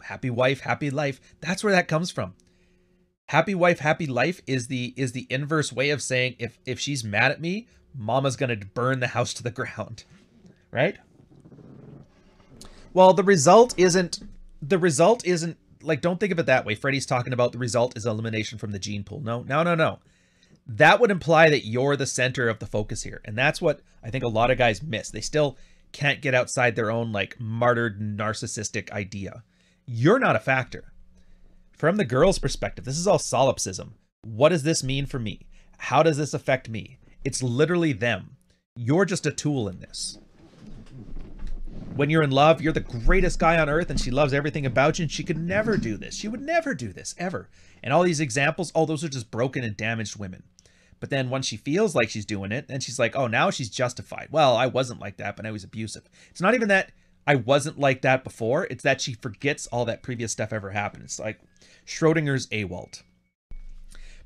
happy wife, happy life. That's where that comes from. Happy wife, happy life is the inverse way of saying if she's mad at me, mama's going to burn the house to the ground, right? Well, the result isn't like, don't think of it that way. Freddie's talking about the result is elimination from the gene pool. No, no, no, no. That would imply that you're the center of the focus here. And that's what I think a lot of guys miss. They still can't get outside their own like martyred narcissistic idea. You're not a factor. From the girl's perspective, this is all solipsism. What does this mean for me? How does this affect me? It's literally them. You're just a tool in this. When you're in love, you're the greatest guy on earth and she loves everything about you and she could never do this. She would never do this, ever. And all these examples, oh, those are just broken and damaged women. But then when she feels like she's doing it, and she's like, oh, now she's justified. Well, I wasn't like that, but I was abusive. It's not even that I wasn't like that before. It's that she forgets all that previous stuff ever happened. It's like Schrodinger's AWOL.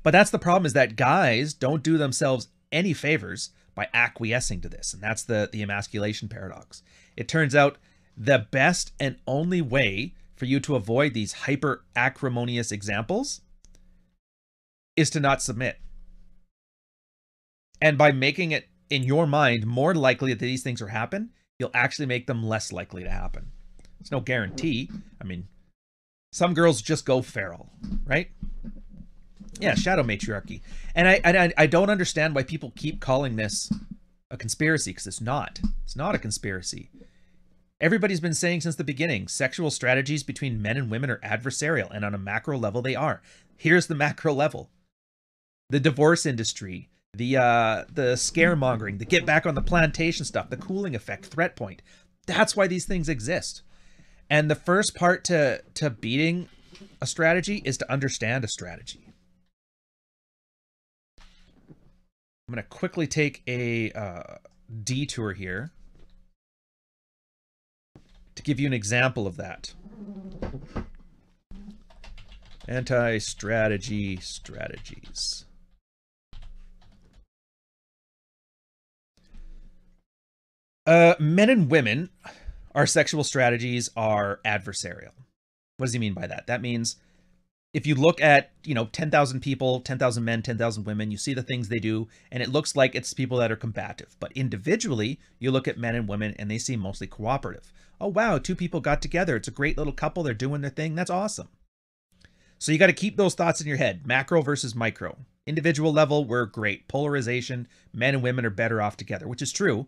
But that's the problem, is that guys don't do themselves any favors by acquiescing to this. And that's the emasculation paradox. It turns out the best and only way for you to avoid these hyper acrimonious examples is to not submit. And by making it in your mind more likely that these things will happen, you'll actually make them less likely to happen. It's no guarantee. I mean, some girls just go feral, right? Yeah, shadow matriarchy. And I don't understand why people keep calling this a conspiracy, because it's not. It's not a conspiracy. Everybody's been saying since the beginning, sexual strategies between men and women are adversarial, and on a macro level they are. Here's the macro level. The divorce industry, the scaremongering, the get back on the plantation stuff, the cooling effect, threat point. That's why these things exist. And the first part to beating a strategy is to understand a strategy. I'm going to quickly take a detour here to give you an example of that. Anti-strategy strategies. Men and women, our sexual strategies are adversarial. What does he mean by that? That means if you look at, 10,000 people, 10,000 men, 10,000 women, you see the things they do, and it looks like it's people that are combative. But individually, you look at men and women, and they seem mostly cooperative. Oh, wow, two people got together. It's a great little couple. They're doing their thing. That's awesome. So you got to keep those thoughts in your head. Macro versus micro. Individual level, we're great. Polarization, men and women are better off together, which is true.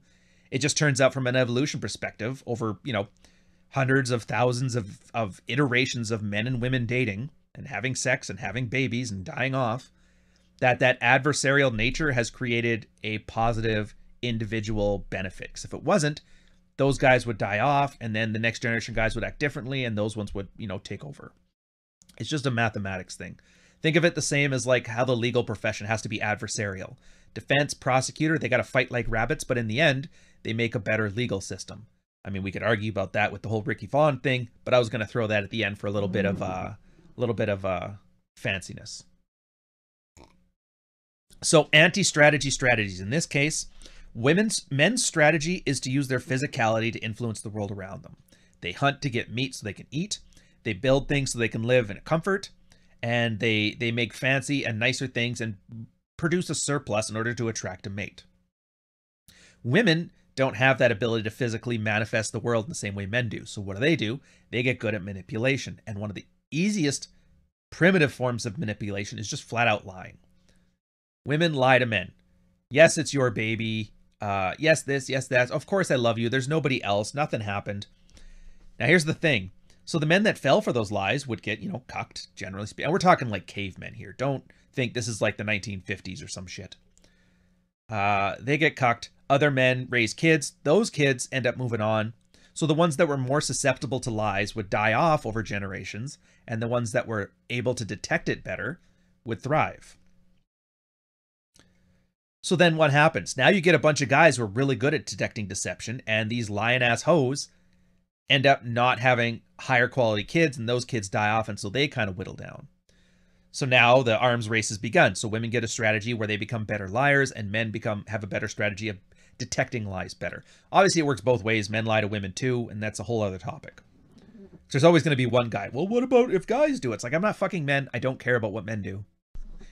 It just turns out from an evolution perspective, over, hundreds of thousands of iterations of men and women dating and having sex and having babies and dying off, that adversarial nature has created a positive individual benefit. Because if it wasn't, those guys would die off, and then the next generation guys would act differently, and those ones would, take over. It's just a mathematics thing. Think of it the same as like how the legal profession has to be adversarial. Defense, prosecutor, they got to fight like rabbits, but in the end, they make a better legal system. I mean, we could argue about that with the whole Ricky Vaughn thing, but I was going to throw that at the end for a little bit of fanciness. So anti-strategy strategies. In this case, men's strategy is to use their physicality to influence the world around them. They hunt to get meat so they can eat. They build things so they can live in comfort. And they make fancy and nicer things and produce a surplus in order to attract a mate. Women don't have that ability to physically manifest the world in the same way men do. So what do? They get good at manipulation. And one of the easiest primitive forms of manipulation is just flat out lying. Women lie to men. Yes, it's your baby. Yes, this, yes, that. Of course I love you. There's nobody else. Nothing happened. Now here's the thing. So the men that fell for those lies would get, cucked, generally speaking. And we're talking like cavemen here. Don't think this is like the 1950s or some shit. They get cucked. Other men raise kids. Those kids end up moving on. So the ones that were more susceptible to lies would die off over generations, and the ones that were able to detect it better would thrive. So then what happens? Now you get a bunch of guys who are really good at detecting deception, and these lion-ass hoes end up not having higher quality kids, and those kids die off, and so they kind of whittle down. So now the arms race has begun. So women get a strategy where they become better liars, and men have a better strategy of detecting lies better. Obviously, it works both ways. Men lie to women too, and that's a whole other topic. There's always going to be one guy. Well, what about if guys do it? It's like, I'm not fucking men. I don't care about what men do.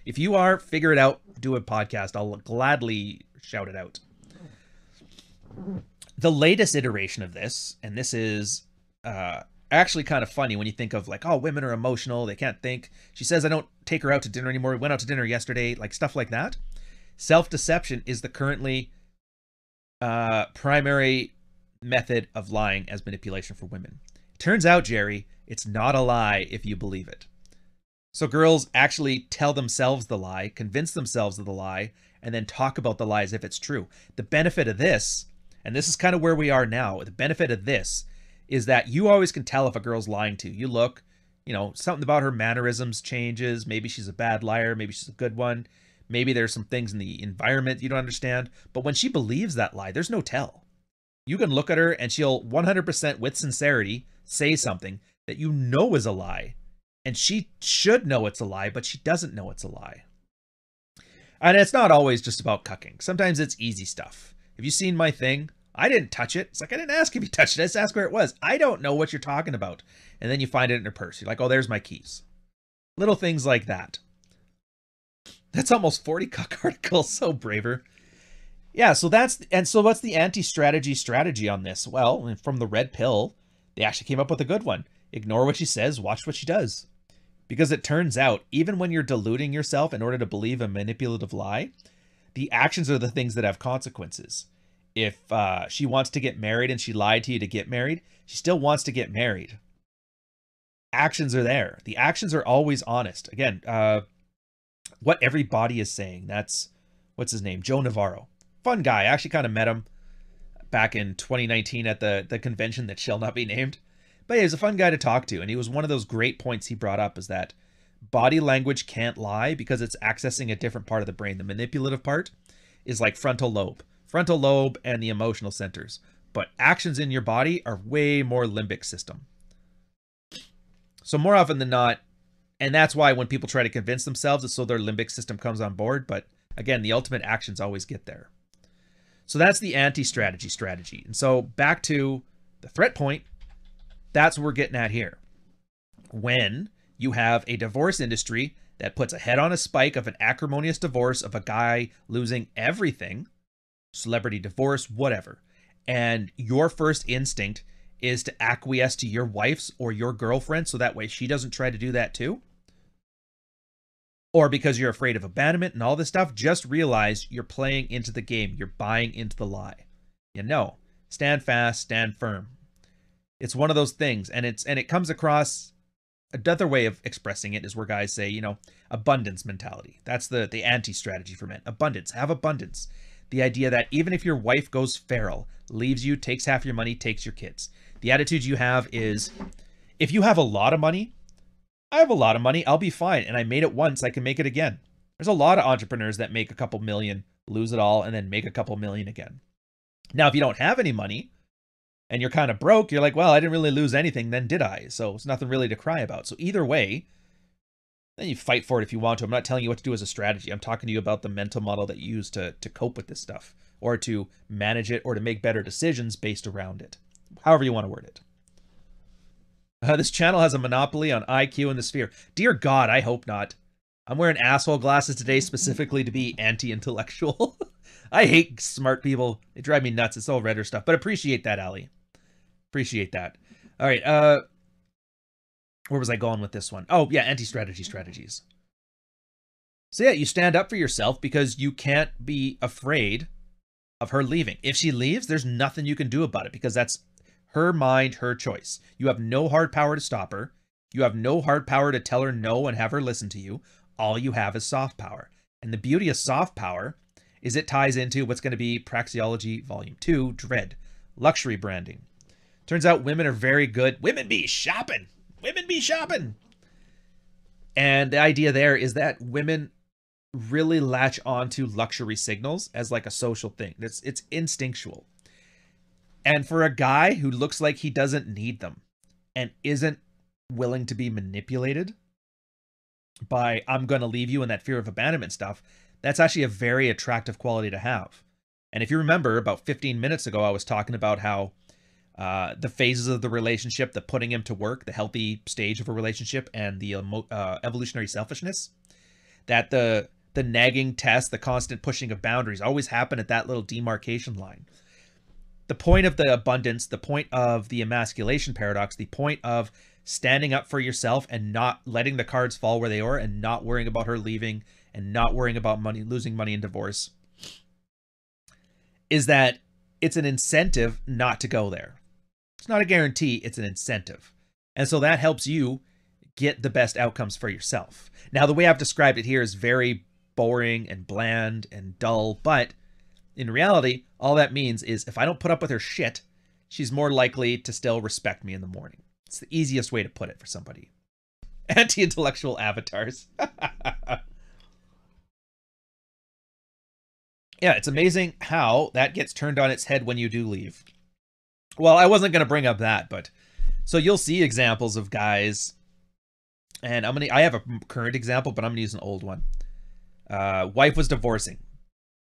If you are, figure it out. Do a podcast. I'll gladly shout it out. The latest iteration of this, and this is actually kind of funny when you think of like, oh, women are emotional. They can't think. She says, I don't take her out to dinner anymore. We went out to dinner yesterday. Like stuff like that. Self-deception is the currently primary method of lying as manipulation for women. Turns out, Jerry, it's not a lie if you believe it. So girls actually tell themselves the lie, convince themselves of the lie, and then talk about the lie as if it's true. The benefit of this, and this is kind of where we are now, the benefit of this is that you always can tell if a girl's lying to you. You look, you know, something about her mannerisms changes. Maybe she's a bad liar. Maybe she's a good one. Maybe there's some things in the environment you don't understand. But when she believes that lie, there's no tell. You can look at her and she'll 100% with sincerity say something that you know is a lie. And she should know it's a lie, but she doesn't know it's a lie. And it's not always just about cucking. Sometimes it's easy stuff. Have you seen my thing? I didn't touch it. It's like, I didn't ask if you touched it. I just asked where it was. I don't know what you're talking about. And then you find it in her purse. You're like, oh, there's my keys. Little things like that. That's almost 40 cuck articles. So braver. Yeah, so what's the anti-strategy on this? Well, from the red pill, they actually came up with a good one. Ignore what she says, watch what she does. Because it turns out, even when you're deluding yourself in order to believe a manipulative lie, the actions are the things that have consequences. If she wants to get married and she lied to you to get married, she still wants to get married. Actions are there. The actions are always honest. Again, what everybody is saying. That's, what's his name? Joe Navarro. Fun guy. I actually kind of met him back in 2019 at the convention that shall not be named. But yeah, he was a fun guy to talk to. And he was one of those great points he brought up is that body language can't lie because it's accessing a different part of the brain. The manipulative part is like frontal lobe and the emotional centers. But actions in your body are way more limbic system. So more often than not, and that's why when people try to convince themselves, it's so their limbic system comes on board. But again, the ultimate actions always get there. So that's the anti-strategy. And so back to the threat point, that's what we're getting at here. When you have a divorce industry that puts a head on a spike of an acrimonious divorce of a guy losing everything, celebrity divorce, whatever, and your first instinct is to acquiesce to your wife's or your girlfriend so that way she doesn't try to do that too, or because you're afraid of abandonment and all this stuff, just realize you're playing into the game. You're buying into the lie. You know, stand fast, stand firm. It's one of those things, and it comes across, another way of expressing it is where guys say, you know, abundance mentality. That's the anti-strategy for men. Abundance. Have abundance. The idea that even if your wife goes feral, leaves you, takes half your money, takes your kids, the attitude you have is, if you have a lot of money, I have a lot of money, I'll be fine. And I made it once, I can make it again. There's a lot of entrepreneurs that make a couple million, lose it all, and then make a couple million again. Now, if you don't have any money and you're kind of broke, you're like, well, I didn't really lose anything, then did I? So it's nothing really to cry about. So either way, then you fight for it if you want to. I'm not telling you what to do as a strategy. I'm talking to you about the mental model that you use to cope with this stuff, or to manage it, or to make better decisions based around it. However you want to word it. This channel has a monopoly on IQ in the sphere. Dear God, I hope not. I'm wearing asshole glasses today specifically to be anti-intellectual. I hate smart people. They drive me nuts. It's all redder stuff. But appreciate that, Ali. Appreciate that. All right. Where was I going with this one? Oh, yeah, strategies. So yeah, you stand up for yourself because you can't be afraid of her leaving. If she leaves, there's nothing you can do about it because that's her mind, her choice. You have no hard power to stop her. You have no hard power to tell her no and have her listen to you. All you have is soft power. And the beauty of soft power is it ties into what's going to be Praxeology Volume 2, Dread, luxury branding. Turns out women are very good. Women be shopping. Women be shopping. And the idea there is that women really latch onto luxury signals as like a social thing. It's instinctual. And for a guy who looks like he doesn't need them and isn't willing to be manipulated by I'm going to leave you and that fear of abandonment stuff, that's actually a very attractive quality to have. And if you remember about 15 minutes ago, I was talking about how the phases of the relationship, the putting him to work, the healthy stage of a relationship, and the evolutionary selfishness. That the nagging test, the constant pushing of boundaries always happen at that little demarcation line. The point of the abundance, the point of the emasculation paradox, the point of standing up for yourself and not letting the cards fall where they are and not worrying about her leaving and not worrying about money, losing money in divorce, is that it's an incentive not to go there. It's not a guarantee, it's an incentive. And so that helps you get the best outcomes for yourself. Now, the way I've described it here is very boring and bland and dull, but in reality, all that means is if I don't put up with her shit, she's more likely to still respect me in the morning. It's the easiest way to put it for somebody. Anti-intellectual avatars. Yeah, it's amazing how that gets turned on its head when you do leave. Well, I wasn't going to bring up that, but so you'll see examples of guys, and I have a current example, but I'm going to use an old one. Wife was divorcing.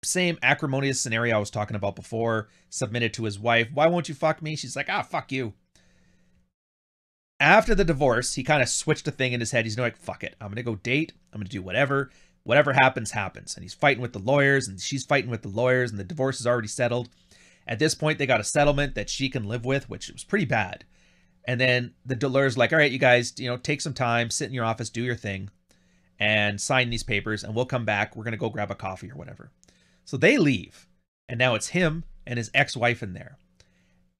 Same acrimonious scenario I was talking about before. Submitted to his wife. Why won't you fuck me? She's like, fuck you. After the divorce, he kind of switched a thing in his head. He's like, fuck it. I'm going to go date. I'm going to do whatever. Whatever happens, happens. And he's fighting with the lawyers, and she's fighting with the lawyers, and the divorce is already settled. At this point, they got a settlement that she can live with, which was pretty bad. And then the lawyer's like, all right, you guys, take some time, sit in your office, do your thing, and sign these papers, and we'll come back. We're going to go grab a coffee or whatever. So they leave, and now it's him and his ex-wife in there.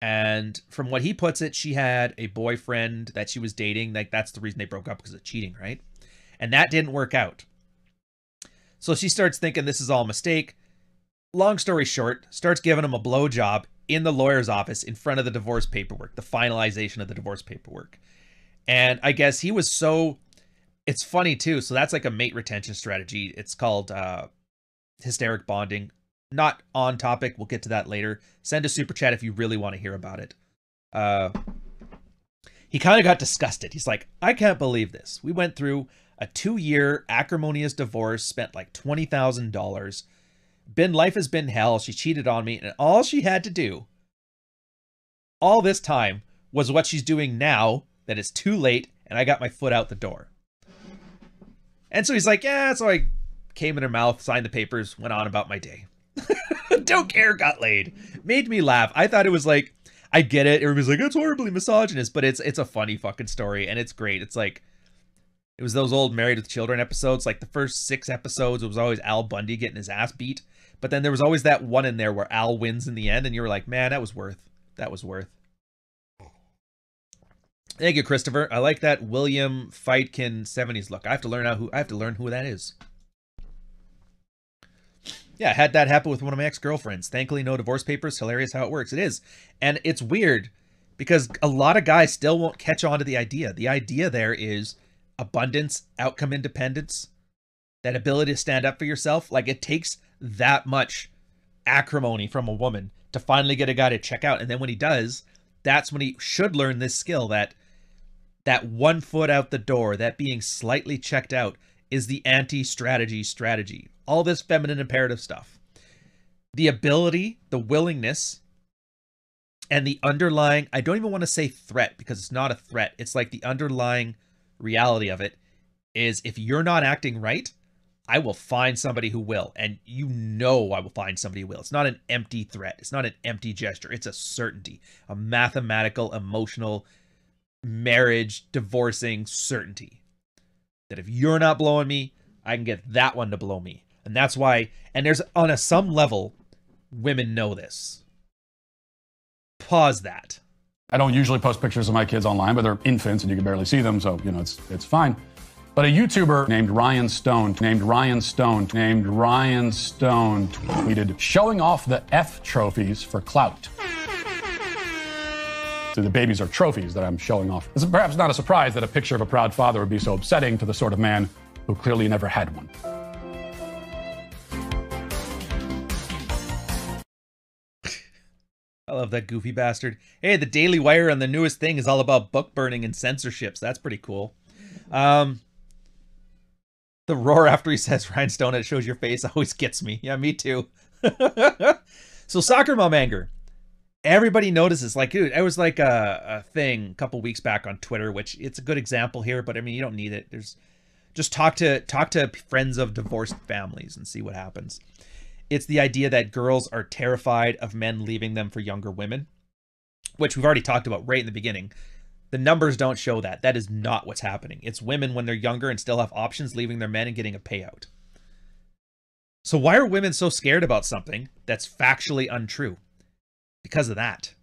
And from what he puts it, she had a boyfriend that she was dating. Like, that's the reason they broke up, because of cheating, right? And that didn't work out. So she starts thinking this is all a mistake. Long story short, starts giving him a blowjob in the lawyer's office in front of the divorce paperwork, the finalization of the divorce paperwork. And I guess he was so... It's funny, too. So that's like a mate retention strategy. It's called... hysteric bonding. Not on topic. We'll get to that later. Send a super chat if you really want to hear about it. He kind of got disgusted. He's like, I can't believe this. We went through a 2-year acrimonious divorce, spent like $20,000. Life has been hell. She cheated on me, and all she had to do all this time was what she's doing now, that it's too late and I got my foot out the door. And so he's like, yeah, so I came in her mouth, signed the papers, went on about my day. Don't care, got laid. Made me laugh. I thought it was like, I get it. Everybody's like, it's horribly misogynist, but it's a funny fucking story, and it's great. It's like, it was those old Married with Children episodes. Like the first 6 episodes, it was always Al Bundy getting his ass beat. But then there was always that one in there where Al wins in the end, and you were like, man, that was worth. That was worth. Thank you, Christopher. I like that William Feitkin 70s look. I have to learn who that is. Yeah, I had that happen with one of my ex-girlfriends. Thankfully, no divorce papers. Hilarious how it works. It is. And it's weird because a lot of guys still won't catch on to the idea. The idea there is abundance, outcome independence, that ability to stand up for yourself. Like, it takes that much acrimony from a woman to finally get a guy to check out. And then when he does, that's when he should learn this skill, that 1 foot out the door, that being slightly checked out, is the strategy. All this feminine imperative stuff. The ability, the willingness, and the underlying, I don't even want to say threat, because it's not a threat. It's like the underlying reality of it is, if you're not acting right, I will find somebody who will. And I will find somebody who will. It's not an empty threat. It's not an empty gesture. It's a certainty. A mathematical, emotional, marriage, divorcing certainty. That if you're not blowing me, I can get that one to blow me. And that's why, and there's, on some level, women know this. Pause that. I don't usually post pictures of my kids online, but they're infants and you can barely see them, so, it's fine. But a YouTuber named Rian Stone tweeted, showing off the F trophies for clout. So the babies are trophies that I'm showing off. It's perhaps not a surprise that a picture of a proud father would be so upsetting to the sort of man who clearly never had one. I love that goofy bastard. Hey, the Daily Wire on the newest thing is all about book burning and censorships. That's pretty cool. The roar after he says Rian Stone, it shows your face, always gets me. Yeah, me too. So soccer mom anger. Everybody notices. Like, dude, it was like a thing a couple weeks back on Twitter, which it's a good example here, but I mean, you don't need it. There's just talk to friends of divorced families and see what happens. It's the idea that girls are terrified of men leaving them for younger women, which we've already talked about right in the beginning. The numbers don't show that. That is not what's happening. It's women when they're younger and still have options leaving their men and getting a payout. So why are women so scared about something that's factually untrue? Because of that.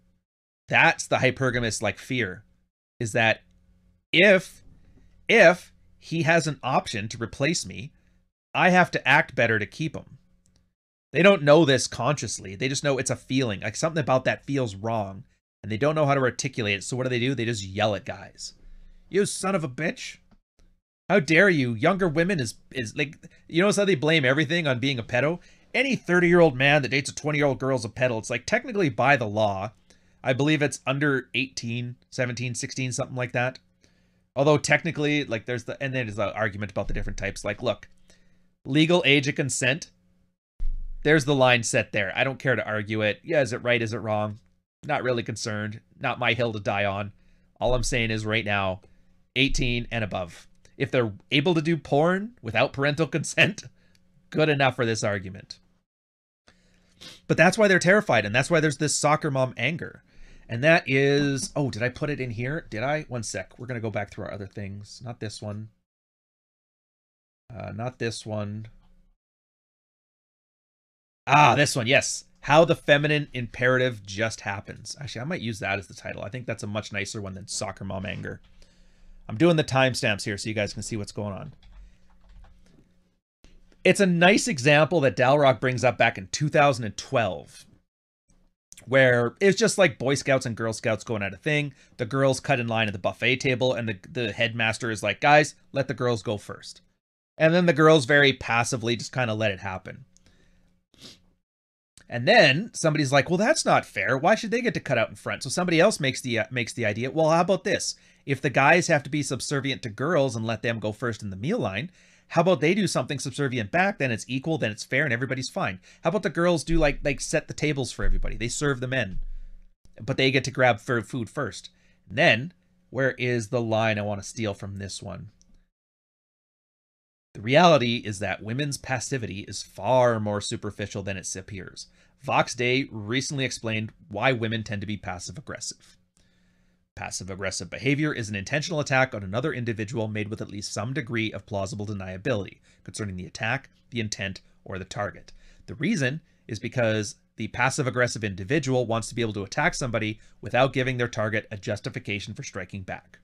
That's the hypergamous like fear, is that if he has an option to replace me, I have to act better to keep him. They don't know this consciously. They just know it's a feeling, like something about that feels wrong, and they don't know how to articulate it. So what do? They just yell at guys. You son of a bitch. How dare you? Younger women is like, you notice how they blame everything on being a pedo? Any 30-year-old man that dates a 20-year-old girl is a pedo. It's like technically by the law, I believe it's under 18, 17, 16, something like that. Although technically, like there's the argument about the different types. Like, look, legal age of consent, there's the line set there. I don't care to argue it. Yeah, is it right? Is it wrong? Not really concerned. Not my hill to die on. All I'm saying is right now, 18 and above. If they're able to do porn without parental consent, good enough for this argument. But that's why they're terrified, and that's why there's this soccer mom anger. And that is... Oh, did I put it in here? Did I? One sec. We're going to go back through our other things. Not this one. Not this one. Ah, this one, yes. How the Feminine Imperative Just Happens. Actually, I might use that as the title. I think that's a much nicer one than Soccer Mom Anger. I'm doing the timestamps here so you guys can see what's going on. It's a nice example that Dalrock brings up back in 2012, where it's just like Boy Scouts and Girl Scouts going at a thing. The girls cut in line at the buffet table, and the headmaster is like, guys, let the girls go first. And then the girls very passively just kind of let it happen. And then somebody's like, well, that's not fair. Why should they get to cut out in front? So somebody else makes the idea, well, how about this? If the guys have to be subservient to girls and let them go first in the meal line, how about they do something subservient back? Then it's equal, then it's fair, and everybody's fine. How about the girls do like set the tables for everybody? They serve the men, but they get to grab food first. And then, where is the line I want to steal from this one? The reality is that women's passivity is far more superficial than it appears. Vox Day recently explained why women tend to be passive-aggressive. Passive-aggressive behavior is an intentional attack on another individual made with at least some degree of plausible deniability concerning the attack, the intent, or the target. The reason is because the passive-aggressive individual wants to be able to attack somebody without giving their target a justification for striking back.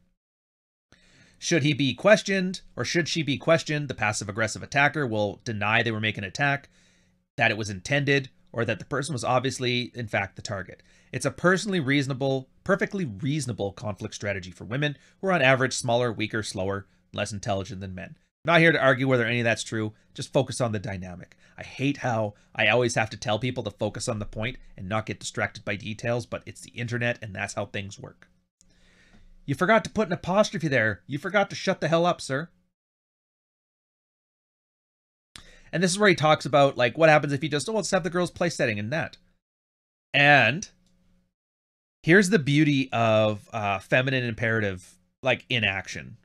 Should he be questioned, or should she be questioned, the passive-aggressive attacker will deny they were making an attack, that it was intended, or that the person was obviously, in fact, the target. It's a perfectly reasonable conflict strategy for women who are on average smaller, weaker, slower, less intelligent than men. I'm not here to argue whether any of that's true, just focus on the dynamic. I hate how I always have to tell people to focus on the point and not get distracted by details, but it's the internet and that's how things work. You forgot to put an apostrophe there. You forgot to shut the hell up, sir. And this is where he talks about, like, what happens if you just, oh, let's have the girls play setting and that. And here's the beauty of feminine imperative, like, in action.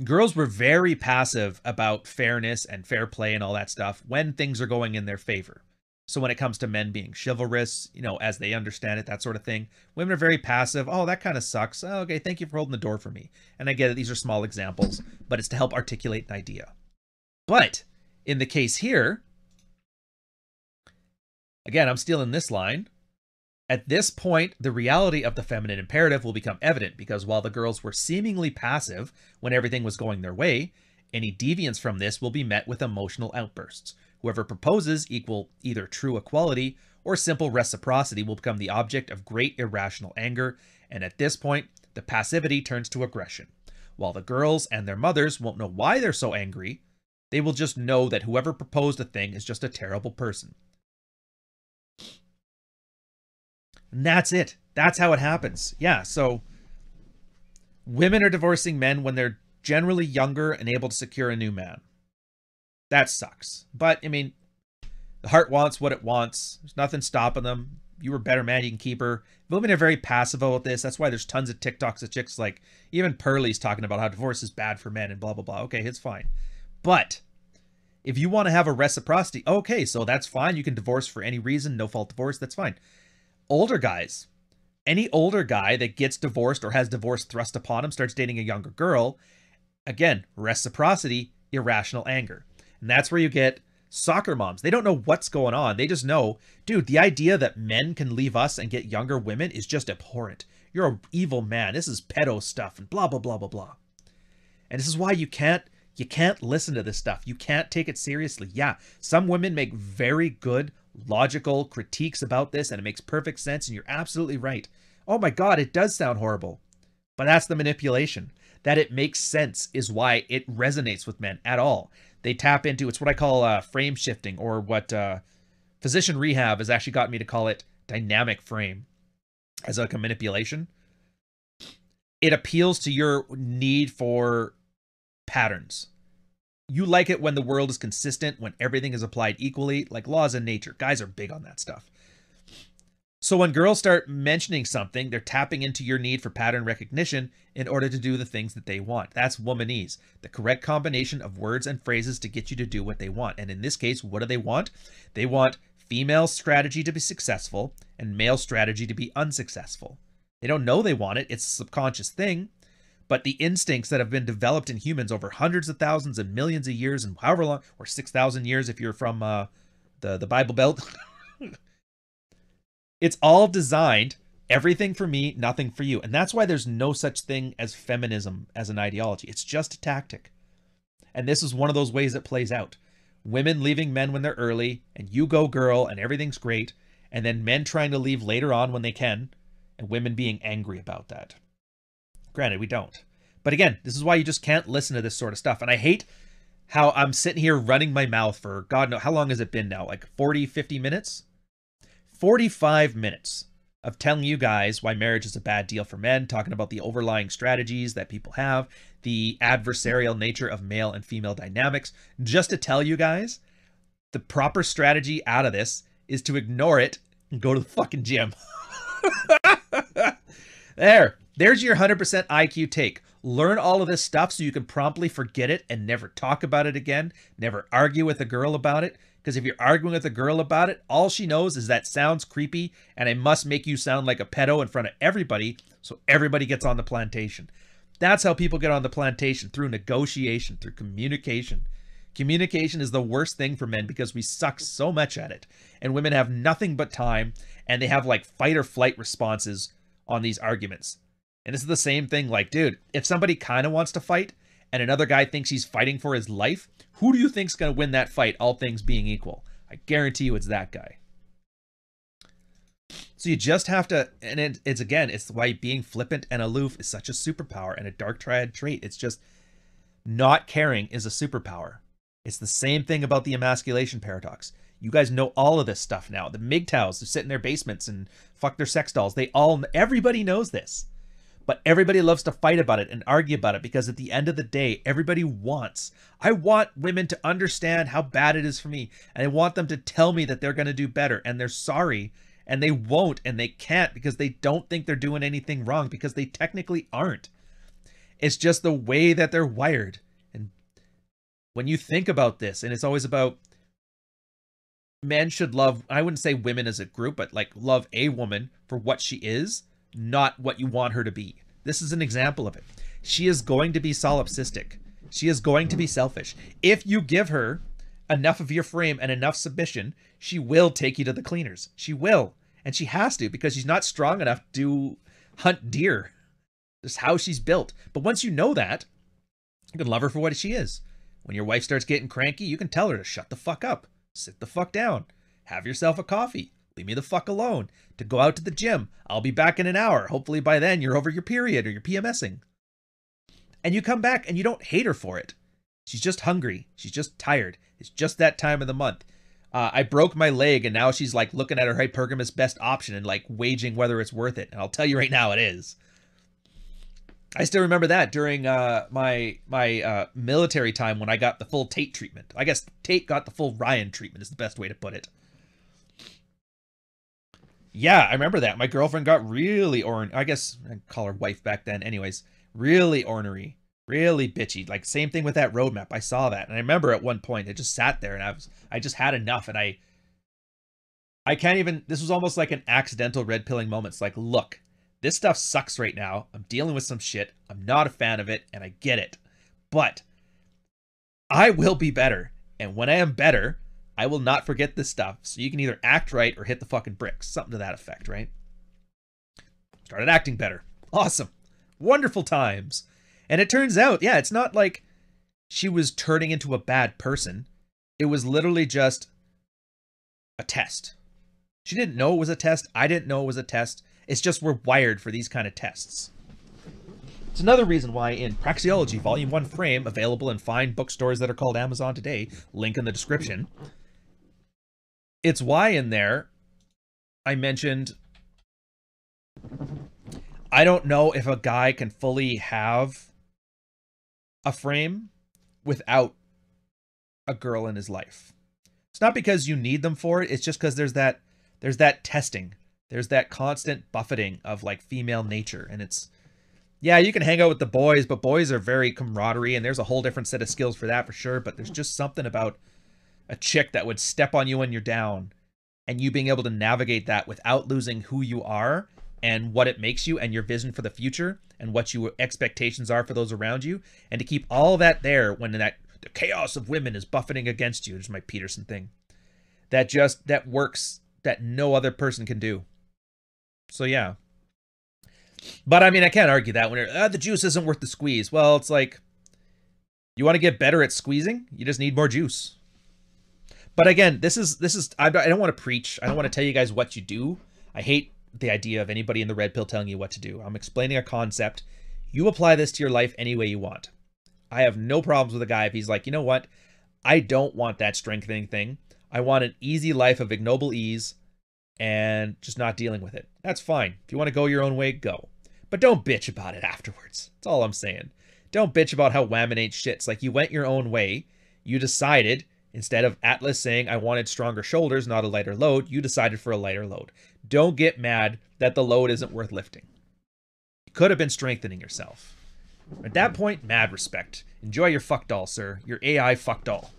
Girls were very passive about fairness and fair play and all that stuff when things are going in their favor. So when it comes to men being chivalrous, you know, as they understand it, that sort of thing, women are very passive. Oh, that kind of sucks. Oh, okay, thank you for holding the door for me. And I get it, these are small examples, but it's to help articulate an idea. But in the case here, again, I'm stealing this line. At this point, the reality of the feminine imperative will become evident because while the girls were seemingly passive when everything was going their way, any deviance from this will be met with emotional outbursts. Whoever proposes either true equality or simple reciprocity will become the object of great irrational anger, and at this point, the passivity turns to aggression. While the girls and their mothers won't know why they're so angry, they will just know that whoever proposed a thing is just a terrible person. And that's it. That's how it happens. Yeah, so women are divorcing men when they're generally younger and able to secure a new man. That sucks. But, I mean, the heart wants what it wants. There's nothing stopping them. you were a better man, you can keep her. Women are very passive about this. That's why there's tons of TikToks of chicks like, even Pearlie's talking about how divorce is bad for men and blah, blah, blah. Okay, it's fine. But if you want to have a reciprocity, okay, so that's fine. You can divorce for any reason, no fault divorce, that's fine. Older guys, any older guy that gets divorced or has divorce thrust upon him, starts dating a younger girl, again, reciprocity, irrational anger. And that's where you get soccer moms. They don't know what's going on. They just know, dude, the idea that men can leave us and get younger women is just abhorrent. You're an evil man. This is pedo stuff and blah, blah, blah, blah, blah. And this is why you can't listen to this stuff. You can't take it seriously. Yeah, some women make very good logical critiques about this and it makes perfect sense and you're absolutely right. Oh my God, it does sound horrible. But that's the manipulation. That it makes sense is why it resonates with men at all. They tap into, it's what I call frame shifting, or what physician rehab has actually got me to call it dynamic frame, as like a manipulation. It appeals to your need for patterns. You like it when the world is consistent, when everything is applied equally, like laws in nature. Guys are big on that stuff. So when girls start mentioning something, they're tapping into your need for pattern recognition in order to do the things that they want. That's womanese, the correct combination of words and phrases to get you to do what they want. And in this case, what do they want? They want female strategy to be successful and male strategy to be unsuccessful. They don't know they want it. It's a subconscious thing. But the instincts that have been developed in humans over hundreds of thousands and millions of years and however long, or 6,000 years if you're from the Bible Belt, it's all designed, everything for me, nothing for you. And that's why there's no such thing as feminism as an ideology. It's just a tactic. And this is one of those ways it plays out. Women leaving men when they're early, and you go girl, and everything's great. And then men trying to leave later on when they can, and women being angry about that. Granted, we don't. But again, this is why you just can't listen to this sort of stuff. And I hate how I'm sitting here running my mouth for, God knows, how long has it been now? Like 40, 50 minutes? 45 minutes of telling you guys why marriage is a bad deal for men, talking about the overlying strategies that people have, the adversarial nature of male and female dynamics, just to tell you guys the proper strategy out of this is to ignore it and go to the fucking gym. There's your 100% IQ take. Learn all of this stuff so you can promptly forget it and never talk about it again, never argue with a girl about it. Because if you're arguing with a girl about it, all she knows is that sounds creepy and I must make you sound like a pedo in front of everybody so everybody gets on the plantation. That's how people get on the plantation, through negotiation, through communication. Communication is the worst thing for men because we suck so much at it. And women have nothing but time and they have like fight or flight responses on these arguments. And it's the same thing, like, dude, if somebody kind of wants to fight and another guy thinks he's fighting for his life, who do you think's going to win that fight, all things being equal? I guarantee you it's that guy. So you just have to, and it's why being flippant and aloof is such a superpower and a dark triad trait. It's just not caring is a superpower. It's the same thing about the emasculation paradox. You guys know all of this stuff now. The MGTOWs, they sit in their basements and fuck their sex dolls. Everybody knows this. But everybody loves to fight about it and argue about it because at the end of the day, everybody I want women to understand how bad it is for me. And I want them to tell me that they're going to do better. And they're sorry. And they won't and they can't because they don't think they're doing anything wrong because they technically aren't. It's just the way that they're wired. And when you think about this, and it's always about men should love, I wouldn't say women as a group, but like love a woman for what she is, not what you want her to be. This is an example of it. She is going to be solipsistic. She is going to be selfish. If you give her enough of your frame and enough submission, she will take you to the cleaners. She will. And she has to because she's not strong enough to hunt deer. That's how she's built. But once you know that, you can love her for what she is. When your wife starts getting cranky, you can tell her to shut the fuck up. Sit the fuck down. Have yourself a coffee. Leave me the fuck alone. To go out to the gym. I'll be back in an hour. Hopefully by then you're over your period or you're PMSing. And you come back and you don't hate her for it. She's just hungry. She's just tired. It's just that time of the month. I broke my leg and now she's like looking at her hypergamous best option and like waging whether it's worth it. And I'll tell you right now it is. I still remember that during my military time when I got the full Tate treatment. I guess Tate got the full Rian treatment is the best way to put it. Yeah, I remember that. My girlfriend got really I guess I'd call her wife back then. Anyways, really ornery, really bitchy. Like same thing with that roadmap. I saw that. And I remember at one point it just sat there and I just had enough. And I can't even, this was almost like an accidental red pilling moment. It's like, look, this stuff sucks right now. I'm dealing with some shit. I'm not a fan of it and I get it. But I will be better. And when I am better, I will not forget this stuff. So you can either act right or hit the fucking bricks. Something to that effect, right? Started acting better. Awesome. Wonderful times. And it turns out, yeah, it's not like she was turning into a bad person. It was literally just a test. She didn't know it was a test. I didn't know it was a test. It's just we're wired for these kind of tests. It's another reason why in Praxeology, Volume 1 Frame, available in fine bookstores that are called Amazon today, link in the description. It's why in there I mentioned I don't know if a guy can fully have a frame without a girl in his life. It's not because you need them for it. It's just because there's that testing. There's that constant buffeting of like female nature. And it's, yeah, you can hang out with the boys, but boys are very camaraderie and there's a whole different set of skills for that for sure. But there's just something about a chick that would step on you when you're down and you being able to navigate that without losing who you are and what it makes you and your vision for the future and what your expectations are for those around you. And to keep all that there when the chaos of women is buffeting against you, which is my Peterson thing, that works, that no other person can do. So yeah. But I mean, I can't argue that when the juice isn't worth the squeeze. Well, it's like, you want to get better at squeezing? You just need more juice. But again, this is I don't want to preach. I don't want to tell you guys what you do. I hate the idea of anybody in the red pill telling you what to do. I'm explaining a concept. You apply this to your life any way you want. I have no problems with a guy if he's like, you know what? I don't want that strengthening thing. I want an easy life of ignoble ease and just not dealing with it. That's fine. If you want to go your own way, go. But don't bitch about it afterwards. That's all I'm saying. Don't bitch about how whammon ain't shit. It's like you went your own way. You decided, instead of Atlas saying I wanted stronger shoulders, not a lighter load, you decided for a lighter load. Don't get mad that the load isn't worth lifting. You could have been strengthening yourself. At that point, mad respect. Enjoy your fuck doll, sir. Your AI fuck doll.